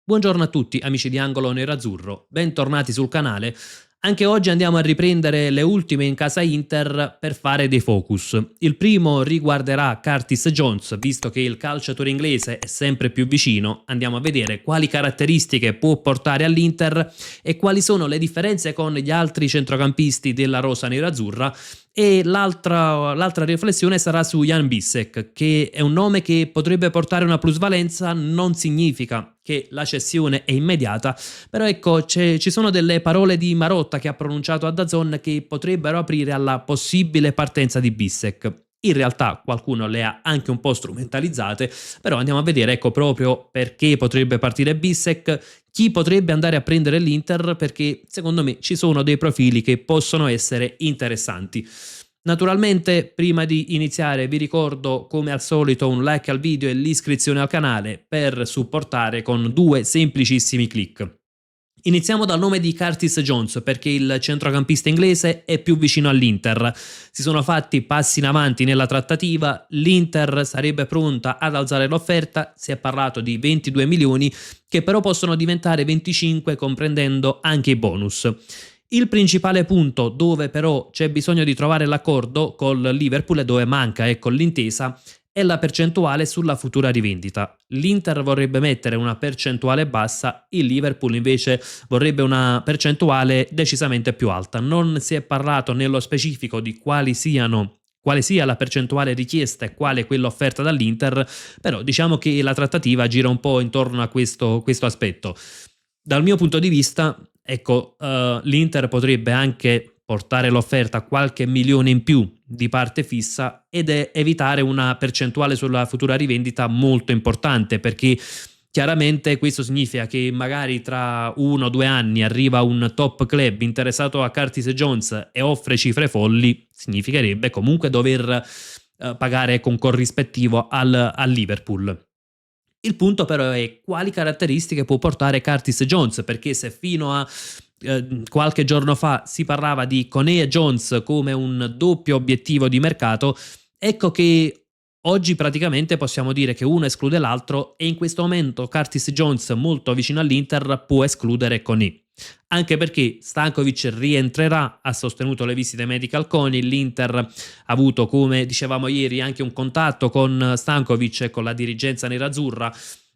Buongiorno a tutti amici di Angolo Nerazzurro, bentornati sul canale. Anche oggi andiamo a riprendere le ultime in casa Inter per fare dei focus. Il primo riguarderà Curtis Jones, visto che il calciatore inglese è sempre più vicino, andiamo a vedere quali caratteristiche può portare all'Inter e quali sono le differenze con gli altri centrocampisti della rosa nerazzurra. E l'altra riflessione sarà su Jan Bissek, che è un nome che potrebbe portare una plusvalenza, non significa che la cessione è immediata, però ecco ci sono delle parole di Marotta che ha pronunciato a DAZN che potrebbero aprire alla possibile partenza di Bissek. In realtà qualcuno le ha anche un po' strumentalizzate, però andiamo a vedere ecco proprio perché potrebbe partire Bissek, chi potrebbe andare a prendere l'Inter, perché secondo me ci sono dei profili che possono essere interessanti. Naturalmente, prima di iniziare vi ricordo come al solito un like al video e l'iscrizione al canale per supportare con due semplicissimi click. Iniziamo dal nome di Curtis Jones perché il centrocampista inglese è più vicino all'Inter. Si sono fatti passi in avanti nella trattativa, l'Inter sarebbe pronta ad alzare l'offerta, si è parlato di 22 milioni che però possono diventare 25 comprendendo anche i bonus. Il principale punto dove però c'è bisogno di trovare l'accordo col Liverpool e dove manca ecco l'intesa è la percentuale sulla futura rivendita. L'Inter vorrebbe mettere una percentuale bassa, il Liverpool invece vorrebbe una percentuale decisamente più alta. Non si è parlato nello specifico di quale sia la percentuale richiesta e quale quella offerta dall'Inter, però diciamo che la trattativa gira un po' intorno a questo aspetto. Dal mio punto di vista, ecco, l'Inter potrebbe anche portare l'offerta a qualche milione in più di parte fissa ed evitare una percentuale sulla futura rivendita molto importante, perché chiaramente questo significa che magari tra 1 o 2 anni arriva un top club interessato a Curtis Jones e offre cifre folli, significherebbe comunque dover pagare con corrispettivo al Liverpool. Il punto però è quali caratteristiche può portare Curtis Jones, perché se fino a qualche giorno fa si parlava di Koné e Jones come un doppio obiettivo di mercato, ecco che oggi praticamente possiamo dire che uno esclude l'altro e in questo momento Curtis Jones molto vicino all'Inter può escludere Koné. Anche perché Stankovic rientrerà, ha sostenuto le visite mediche al CONI, l'Inter ha avuto, come dicevamo ieri, anche un contatto con Stankovic e con la dirigenza nerazzurra,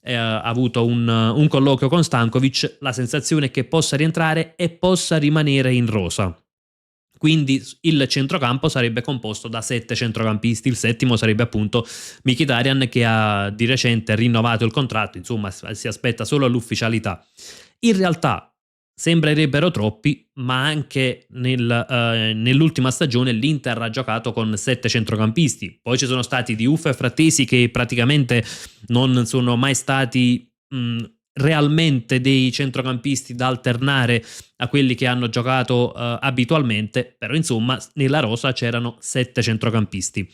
ha avuto un colloquio con Stankovic, la sensazione è che possa rientrare e possa rimanere in rosa. Quindi il centrocampo sarebbe composto da 7 centrocampisti, il settimo sarebbe appunto Mkhitaryan che ha di recente rinnovato il contratto, insomma si aspetta solo l'ufficialità. In realtà sembrerebbero troppi, ma anche nell'ultima stagione l'Inter ha giocato con 7 centrocampisti, poi ci sono stati Diouf e Frattesi che praticamente non sono mai stati realmente dei centrocampisti da alternare a quelli che hanno giocato abitualmente, però insomma nella rosa c'erano 7 centrocampisti.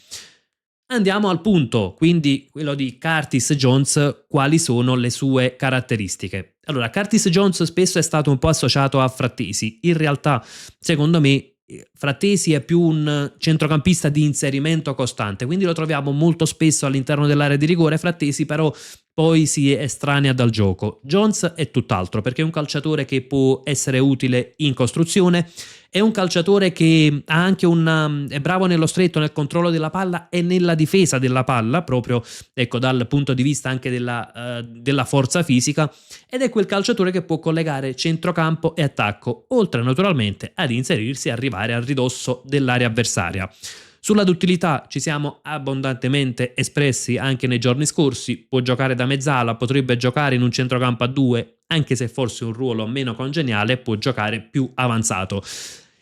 Andiamo al punto, quindi quello di Curtis Jones, quali sono le sue caratteristiche. Allora, Curtis Jones spesso è stato un po' associato a Frattesi, in realtà secondo me Frattesi è più un centrocampista di inserimento costante, quindi lo troviamo molto spesso all'interno dell'area di rigore, Frattesi però poi si estranea dal gioco. Jones è tutt'altro perché è un calciatore che può essere utile in costruzione, è un calciatore che ha anche è bravo nello stretto, nel controllo della palla e nella difesa della palla, proprio ecco dal punto di vista anche della forza fisica, ed è quel calciatore che può collegare centrocampo e attacco, oltre naturalmente ad inserirsi e arrivare al ridosso dell'area avversaria. Sulla duttilità ci siamo abbondantemente espressi anche nei giorni scorsi, può giocare da mezzala, potrebbe giocare in un centrocampo a 2, anche se forse un ruolo meno congeniale, può giocare più avanzato.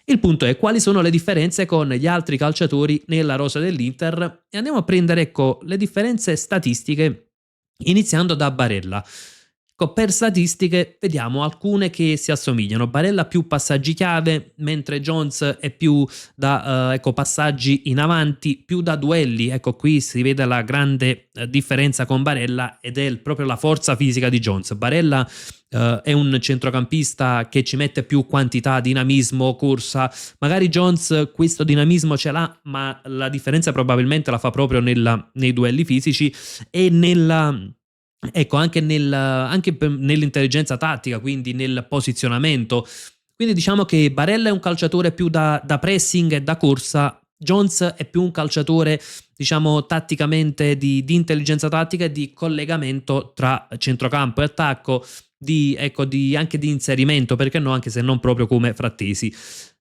Il punto è quali sono le differenze con gli altri calciatori nella rosa dell'Inter e andiamo a prendere ecco le differenze statistiche iniziando da Barella. Per statistiche vediamo alcune che si assomigliano. Barella più passaggi chiave, mentre Jones è più da passaggi in avanti, più da duelli. Ecco, qui si vede la grande differenza con Barella ed è proprio la forza fisica di Jones. Barella è un centrocampista che ci mette più quantità, dinamismo, corsa. Magari Jones questo dinamismo ce l'ha, ma la differenza probabilmente la fa proprio nei duelli fisici e ecco, nell'intelligenza tattica, quindi nel posizionamento. Quindi diciamo che Barella è un calciatore più da pressing e da corsa, Jones è più un calciatore, diciamo, tatticamente di intelligenza tattica e di collegamento tra centrocampo e attacco, ecco, anche di inserimento, perché no, anche se non proprio come Frattesi.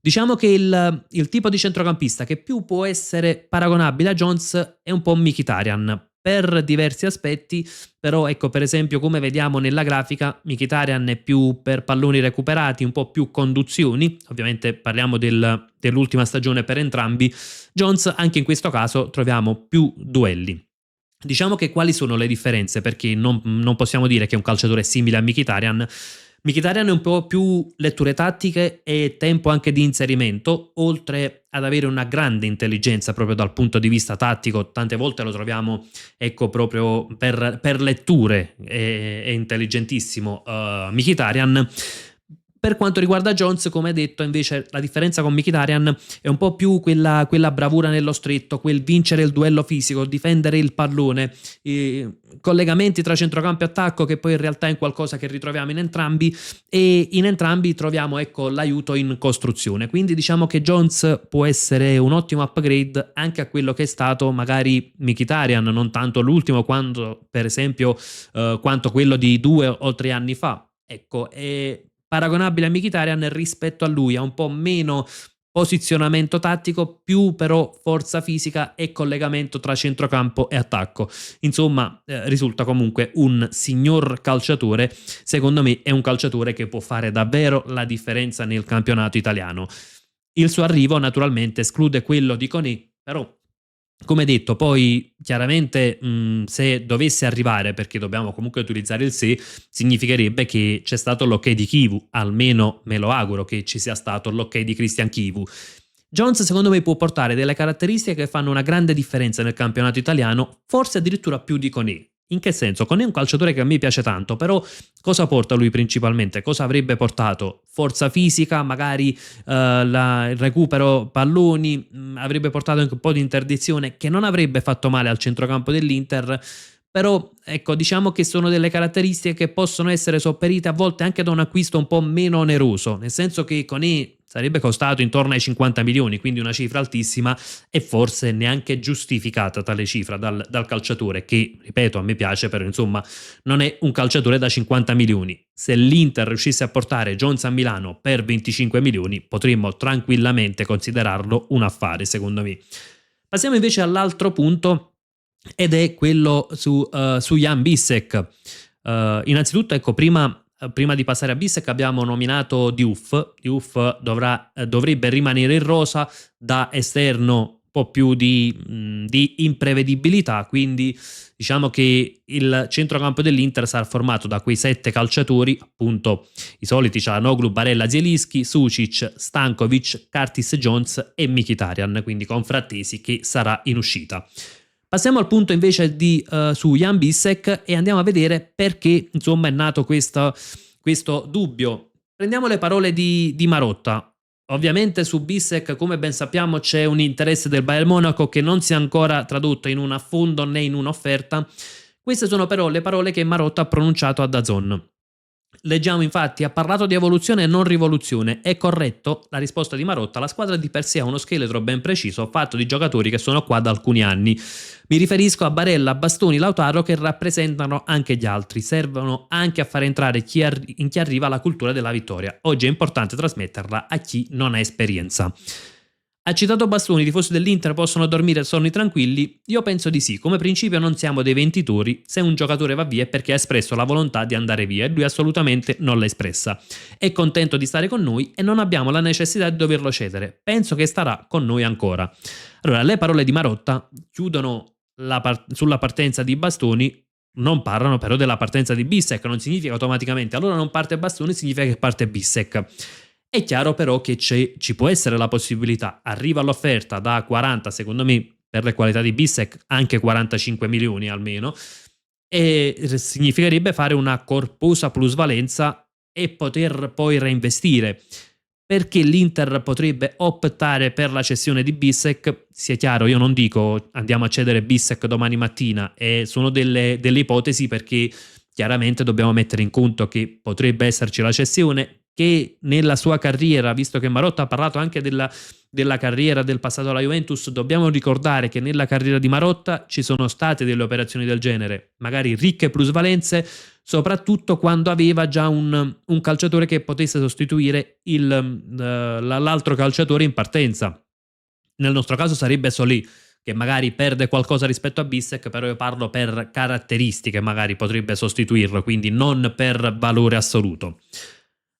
Diciamo che il tipo di centrocampista che più può essere paragonabile a Jones è un po' Mkhitaryan per diversi aspetti, però ecco, per esempio, come vediamo nella grafica, Mkhitaryan è più per palloni recuperati, un po' più conduzioni, ovviamente parliamo dell'ultima stagione per entrambi. Jones, anche in questo caso, troviamo più duelli. Diciamo che quali sono le differenze, perché non possiamo dire che è un calciatore simile a Mkhitaryan. Mkhitaryan è un po' più letture tattiche e tempo anche di inserimento, oltre ad avere una grande intelligenza proprio dal punto di vista tattico. Tante volte lo troviamo, ecco, proprio per letture, è intelligentissimo Mkhitaryan. Per quanto riguarda Jones, come detto, invece la differenza con Mkhitaryan è un po' più quella bravura nello stretto, quel vincere il duello fisico, difendere il pallone, collegamenti tra centrocampo e attacco, che poi in realtà è qualcosa che ritroviamo in entrambi, e in entrambi troviamo, ecco, l'aiuto in costruzione. Quindi diciamo che Jones può essere un ottimo upgrade anche a quello che è stato magari Mkhitaryan, non tanto l'ultimo, quando per esempio quanto quello di 2 o 3 anni fa. Ecco, è paragonabile a Mkhitaryan rispetto a lui, ha un po' meno posizionamento tattico, più però forza fisica e collegamento tra centrocampo e attacco. Insomma, risulta comunque un signor calciatore. Secondo me è un calciatore che può fare davvero la differenza nel campionato italiano. Il suo arrivo naturalmente esclude quello di Koné, però come detto, poi chiaramente se dovesse arrivare, perché dobbiamo comunque utilizzare il se, significherebbe che c'è stato l'ok di Chivu, almeno me lo auguro che ci sia stato l'ok di Christian Chivu. Jones secondo me può portare delle caratteristiche che fanno una grande differenza nel campionato italiano, forse addirittura più di Koné. In che senso? Koné è un calciatore che a me piace tanto, però cosa porta lui principalmente? Cosa avrebbe portato? Forza fisica, magari il recupero palloni, avrebbe portato anche un po' di interdizione che non avrebbe fatto male al centrocampo dell'Inter. Però ecco, diciamo che sono delle caratteristiche che possono essere sopperite a volte anche da un acquisto un po' meno oneroso, nel senso che Koné sarebbe costato intorno ai 50 milioni, quindi una cifra altissima e forse neanche giustificata tale cifra dal calciatore, che ripeto a me piace, però insomma non è un calciatore da 50 milioni. Se l'Inter riuscisse a portare Jones a Milano per 25 milioni potremmo tranquillamente considerarlo un affare, secondo me. Passiamo invece all'altro punto, ed è quello su Jan Bissek. Innanzitutto, ecco, prima di passare a Bissek abbiamo nominato Diouf. Diouf dovrebbe rimanere in rosa, da esterno un po' più di imprevedibilità, quindi diciamo che il centrocampo dell'Inter sarà formato da quei 7 calciatori, appunto i soliti Çalhanoğlu, Barella, Zielinski, Sucic, Stankovic, Curtis Jones e Mkhitaryan, quindi con Frattesi che sarà in uscita. Passiamo al punto invece su Jan Bissek e andiamo a vedere perché insomma è nato questo dubbio. Prendiamo le parole di Marotta. Ovviamente su Bissek, come ben sappiamo, c'è un interesse del Bayern Monaco che non si è ancora tradotto in un affondo né in un'offerta. Queste sono però le parole che Marotta ha pronunciato a DAZN. Leggiamo infatti: ha parlato di evoluzione e non rivoluzione. È corretto? La risposta di Marotta: la squadra di per sé ha uno scheletro ben preciso, fatto di giocatori che sono qua da alcuni anni. Mi riferisco a Barella, Bastoni, Lautaro, che rappresentano anche gli altri. Servono anche a far entrare in chi arriva la cultura della vittoria. Oggi è importante trasmetterla a chi non ha esperienza. Ha citato Bastoni: i tifosi dell'Inter possono dormire sonni tranquilli? Io penso di sì. Come principio non siamo dei venditori. Se un giocatore va via è perché ha espresso la volontà di andare via e lui assolutamente non l'ha espressa. È contento di stare con noi e non abbiamo la necessità di doverlo cedere. Penso che starà con noi ancora. Allora, le parole di Marotta chiudono sulla partenza di Bastoni, non parlano però della partenza di Bissek. Non significa automaticamente allora non parte Bastoni, significa che parte Bissek. È chiaro però che ci può essere la possibilità, arriva l'offerta da 40, secondo me per le qualità di Bissek anche 45 milioni almeno, e significherebbe fare una corposa plusvalenza e poter poi reinvestire. perché l'Inter potrebbe optare per la cessione di Bissek. Sia chiaro, io non dico andiamo a cedere Bissek domani mattina, sono delle ipotesi, perché chiaramente dobbiamo mettere in conto che potrebbe esserci la cessione, che nella sua carriera, visto che Marotta ha parlato anche della carriera del passato alla Juventus, dobbiamo ricordare che nella carriera di Marotta ci sono state delle operazioni del genere, magari ricche plusvalenze, soprattutto quando aveva già un calciatore che potesse sostituire l'altro calciatore in partenza. Nel nostro caso sarebbe Solé, che magari perde qualcosa rispetto a Bissek, però io parlo per caratteristiche, magari potrebbe sostituirlo, quindi non per valore assoluto.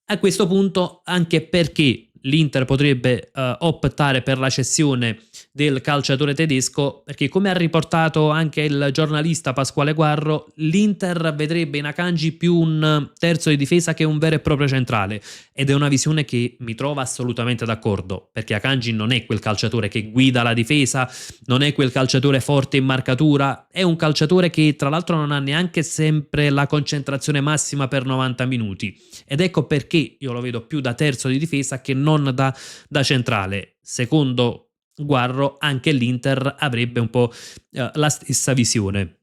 A questo punto, anche perché l'Inter potrebbe optare per la cessione del calciatore tedesco, perché come ha riportato anche il giornalista Pasquale Guarro, l'Inter vedrebbe in Akanji più un terzo di difesa che un vero e proprio centrale, ed è una visione che mi trova assolutamente d'accordo, perché Akanji non è quel calciatore che guida la difesa, non è quel calciatore forte in marcatura, è un calciatore che tra l'altro non ha neanche sempre la concentrazione massima per 90 minuti, ed ecco perché io lo vedo più da terzo di difesa che non da centrale. Secondo Guarro anche l'Inter avrebbe un po' la stessa visione.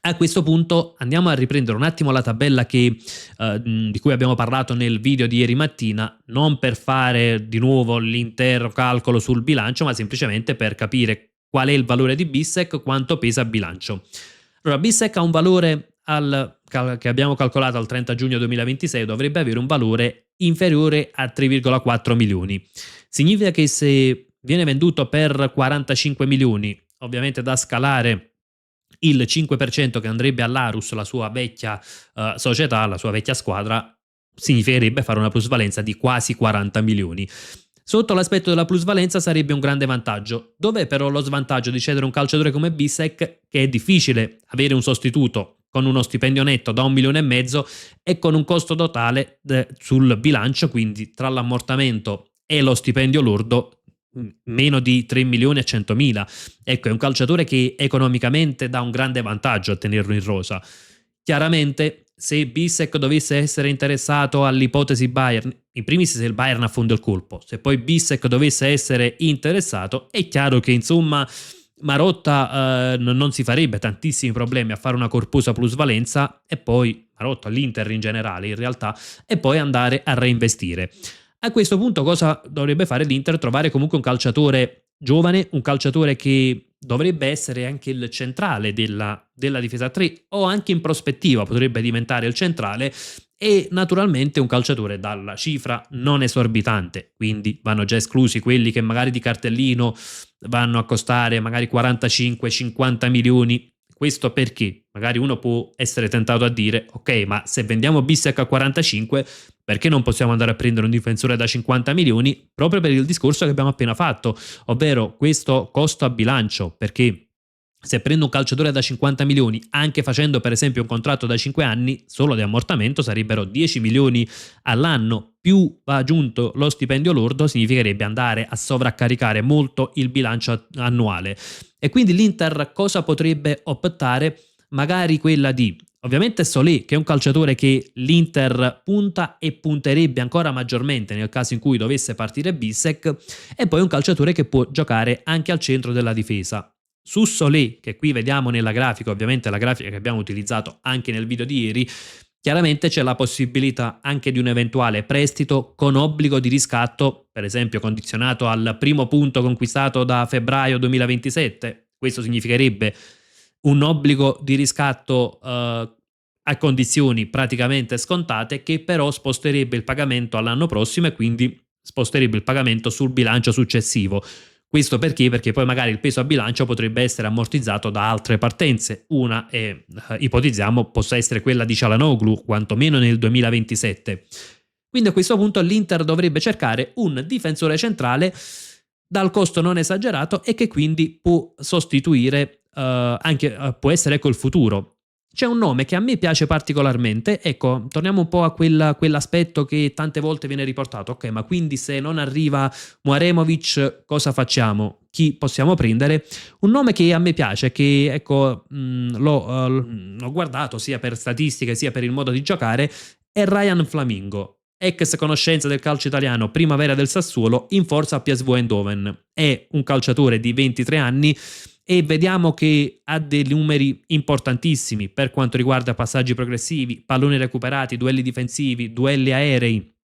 A questo punto andiamo a riprendere un attimo la tabella di cui abbiamo parlato nel video di ieri mattina, non per fare di nuovo l'intero calcolo sul bilancio, ma semplicemente per capire qual è il valore di Bissek, quanto pesa a bilancio. Allora, Bissek ha un valore che abbiamo calcolato al 30 giugno 2026, dovrebbe avere un valore inferiore a 3,4 milioni. Significa che se viene venduto per 45 milioni, ovviamente da scalare il 5% che andrebbe all'Arus, la sua vecchia società, la sua vecchia squadra, significherebbe fare una plusvalenza di quasi 40 milioni. Sotto l'aspetto della plusvalenza sarebbe un grande vantaggio. Dov'è però lo svantaggio di cedere un calciatore come Bissek, che è difficile avere un sostituto con uno stipendio netto da 1,5 milioni e con un costo totale sul bilancio, quindi tra l'ammortamento e lo stipendio lordo meno di 3 milioni e 100.000. Ecco, è un calciatore che economicamente dà un grande vantaggio a tenerlo in rosa. Chiaramente, se Bissek dovesse essere interessato all'ipotesi Bayern, in primis se il Bayern affonda il colpo, se poi Bissek dovesse essere interessato, è chiaro che insomma Marotta non si farebbe tantissimi problemi a fare una corposa plusvalenza, e poi Marotta, l'Inter in generale in realtà, e poi andare a reinvestire. A questo punto cosa dovrebbe fare l'Inter? Trovare comunque un calciatore giovane, un calciatore che dovrebbe essere anche il centrale della difesa 3, o anche in prospettiva potrebbe diventare il centrale, e naturalmente un calciatore dalla cifra non esorbitante, quindi vanno già esclusi quelli che magari di cartellino vanno a costare magari 45-50 milioni. Questo perché magari uno può essere tentato a dire: ok, ma se vendiamo Bissek a 45, perché non possiamo andare a prendere un difensore da 50 milioni? Proprio per il discorso che abbiamo appena fatto, ovvero questo costo a bilancio, perché se prendo un calciatore da 50 milioni, anche facendo per esempio un contratto da 5 anni, solo di ammortamento sarebbero 10 milioni all'anno, più va aggiunto lo stipendio lordo, significherebbe andare a sovraccaricare molto il bilancio annuale. E quindi l'Inter cosa potrebbe optare? Magari quella di, ovviamente, Solé, che è un calciatore che l'Inter punta e punterebbe ancora maggiormente nel caso in cui dovesse partire Bissek, e poi un calciatore che può giocare anche al centro della difesa. Su Solé, che qui vediamo nella grafica, ovviamente la grafica che abbiamo utilizzato anche nel video di ieri, chiaramente c'è la possibilità anche di un eventuale prestito con obbligo di riscatto, per esempio condizionato al primo punto conquistato da febbraio 2027. Questo significherebbe un obbligo di riscatto a condizioni praticamente scontate, che però sposterebbe il pagamento all'anno prossimo e quindi sposterebbe il pagamento sul bilancio successivo. Questo perché? Perché poi magari il peso a bilancio potrebbe essere ammortizzato da altre partenze. Una ipotizziamo, possa essere quella di Çalhanoğlu, quantomeno nel 2027. Quindi a questo punto l'Inter dovrebbe cercare un difensore centrale dal costo non esagerato e che quindi può sostituire può essere il futuro. C'è un nome che a me piace particolarmente, ecco, torniamo un po' a quell'aspetto che tante volte viene riportato. Ok, ma quindi se non arriva Muaremovic cosa facciamo? Chi possiamo prendere? Un nome che a me piace, che ecco l'ho guardato sia per statistiche sia per il modo di giocare, è Ryan Flamingo. ex conoscenza del calcio italiano, primavera del Sassuolo, in forza a PSV Eindhoven. È un calciatore di 23 anni e vediamo che ha dei numeri importantissimi per quanto riguarda passaggi progressivi, palloni recuperati, duelli difensivi, duelli aerei,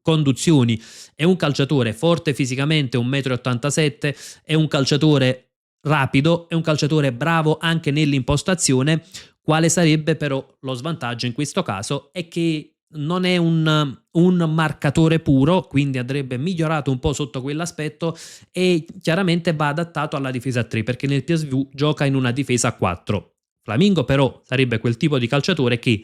conduzioni. È un calciatore forte fisicamente, 1,87 m, è un calciatore rapido, è un calciatore bravo anche nell'impostazione. Quale sarebbe però lo svantaggio in questo caso? È che non è un marcatore puro, quindi andrebbe migliorato un po' sotto quell'aspetto e chiaramente va adattato alla difesa a 3 perché nel PSV gioca in una difesa a 4. Flamingo però sarebbe quel tipo di calciatore che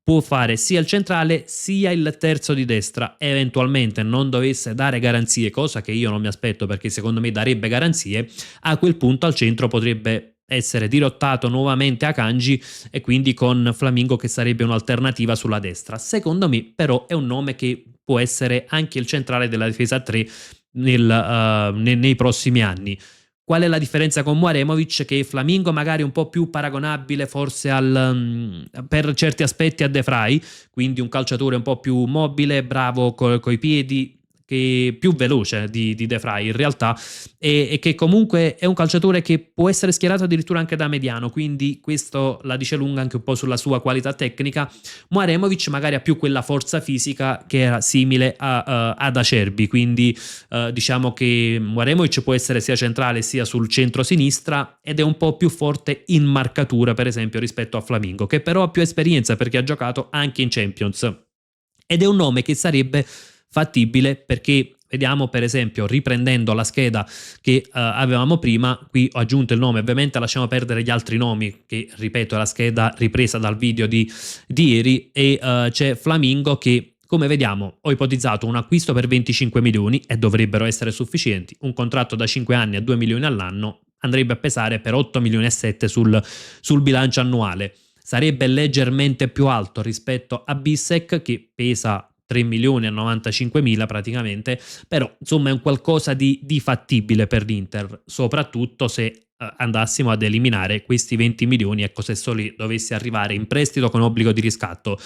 può fare sia il centrale sia il terzo di destra, eventualmente non dovesse dare garanzie, cosa che io non mi aspetto perché secondo me darebbe garanzie, a quel punto al centro potrebbe essere dirottato nuovamente a Kanji e quindi con Flamingo che sarebbe un'alternativa sulla destra. Secondo me però è un nome che può essere anche il centrale della difesa a 3 nei prossimi anni. Qual è la differenza con Mwaremovic? Che Flamingo magari è un po' più paragonabile forse per certi aspetti a De Vrij, quindi un calciatore un po' più mobile, bravo coi piedi, che più veloce di De Vrij in realtà, e che comunque è un calciatore che può essere schierato addirittura anche da mediano, quindi questo la dice lunga anche un po' sulla sua qualità tecnica. Mwaremovic magari ha più quella forza fisica che era simile ad Acerbi, quindi diciamo che Mwaremovic può essere sia centrale sia sul centro-sinistra ed è un po' più forte in marcatura per esempio rispetto a Flamingo, che però ha più esperienza perché ha giocato anche in Champions ed è un nome che sarebbe fattibile perché vediamo per esempio riprendendo la scheda che avevamo prima, qui ho aggiunto il nome, ovviamente lasciamo perdere gli altri nomi che ripeto è la scheda ripresa dal video di ieri e c'è Flamingo che come vediamo ho ipotizzato un acquisto per 25 milioni e dovrebbero essere sufficienti, un contratto da 5 anni a 2 milioni all'anno andrebbe a pesare per 8 milioni e 7 sul bilancio annuale, sarebbe leggermente più alto rispetto a Bissek che pesa 3 milioni e 95 mila praticamente, però insomma è un qualcosa di fattibile per l'Inter, soprattutto se andassimo ad eliminare questi 20 milioni, ecco se Solé dovesse arrivare in prestito con obbligo di riscatto.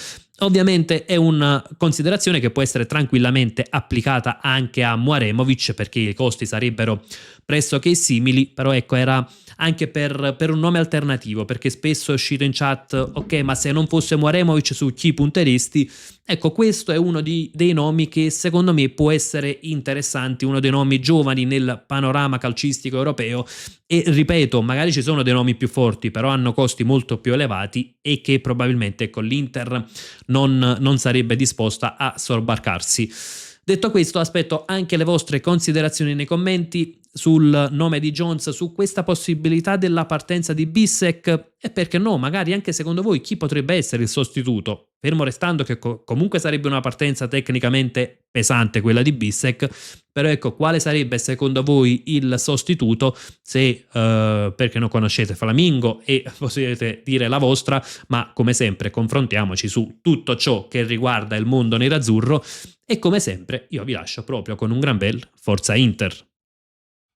Ovviamente è una considerazione che può essere tranquillamente applicata anche a Mwaremovic perché i costi sarebbero pressoché simili, però ecco era anche per un nome alternativo perché spesso è uscito in chat ok ma se non fosse Mwaremovic su chi punteresti? Ecco questo è uno dei nomi che secondo me può essere interessante, uno dei nomi giovani nel panorama calcistico europeo e ripeto magari ci sono dei nomi più forti però hanno costi molto più elevati e che probabilmente con l'Inter non sarebbe disposta a sobbarcarsi. Detto questo aspetto anche le vostre considerazioni nei commenti sul nome di Jones, su questa possibilità della partenza di Bissek e perché no, magari anche secondo voi chi potrebbe essere il sostituto, fermo restando che comunque sarebbe una partenza tecnicamente pesante quella di Bissek, però ecco quale sarebbe secondo voi il sostituto se perché non conoscete Flamingo e potete dire la vostra, ma come sempre confrontiamoci su tutto ciò che riguarda il mondo nerazzurro e come sempre io vi lascio proprio con un gran bel Forza Inter.